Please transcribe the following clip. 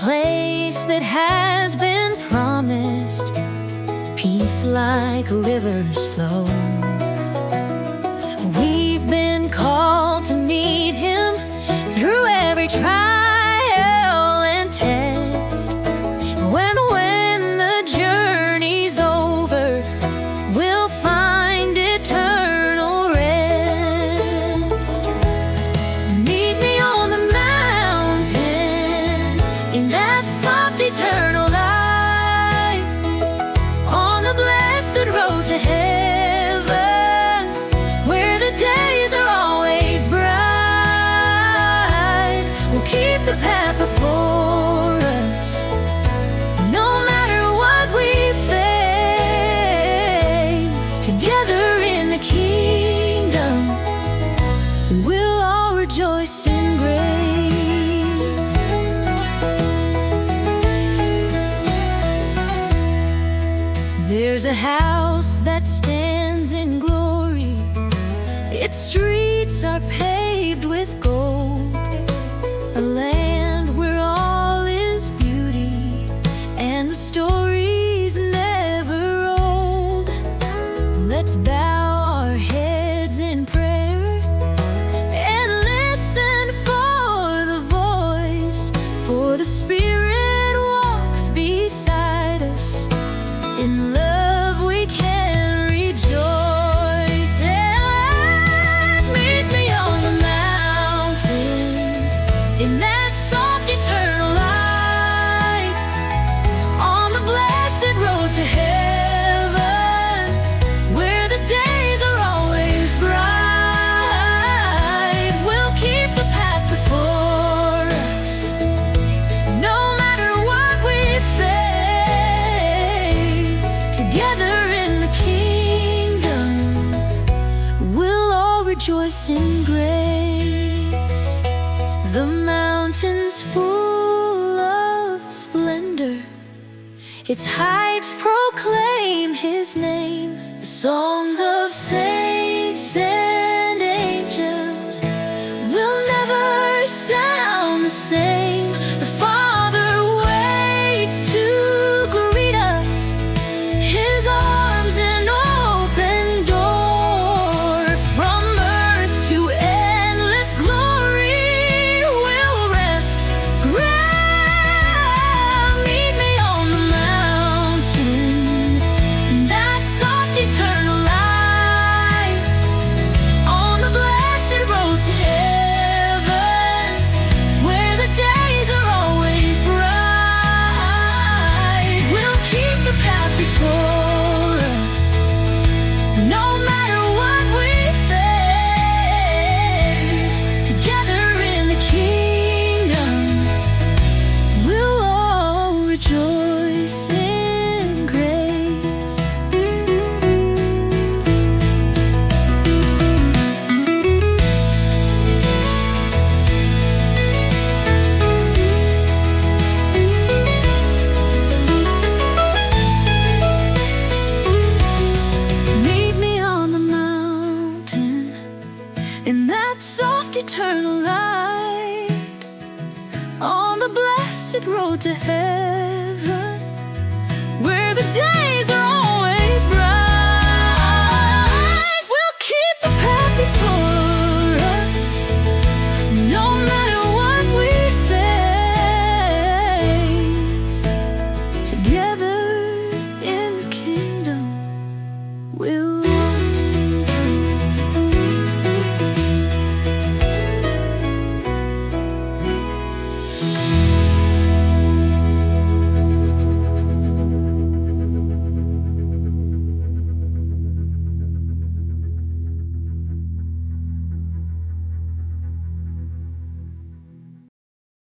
place that has been promised, peace like rivers flow. We've been called to meet Him through every trial and test. When the journey's over, we'll find eternal rest. Meet me on the mountain, in that soft eternal light, on the blessed road to heaven, where the days are always bright. We'll keep the path before us, no matter what we face. Together in the kingdom, we'll all rejoice in grace. There's a house that stands in glory. Its streets are paved with gold, a land where all is beauty and the story's never old. Let's bow our heads in prayer and listen for the voice, for the Spirit walks beside us. In love we can rejoice. And let's meet me on the mountain, in that soft eternal light, on the blessed road to heaven, where the days are always bright. We'll keep the path before us, no matter what we face. Together in the kingdom, we'll all rejoice in grace. The mountain's full of splendor, its heights proclaim His name. The songs of saints and angels will never sound the same. The Father waits to greet us, His arms an open door. From earth to endless glory will rest. Meet me on the mountain, that soft eternal light, on the blessed road to heaven, where the days are always bright. We'll keep the path before us, no matter what we face. Together in the kingdom, we'll all rejoice in grace. Meet me on the mountain, in that soft eternal light, on the blessed road to heaven, where the days are always bright. We'll keep the path before us, no matter what we face. Together in the kingdom, we'll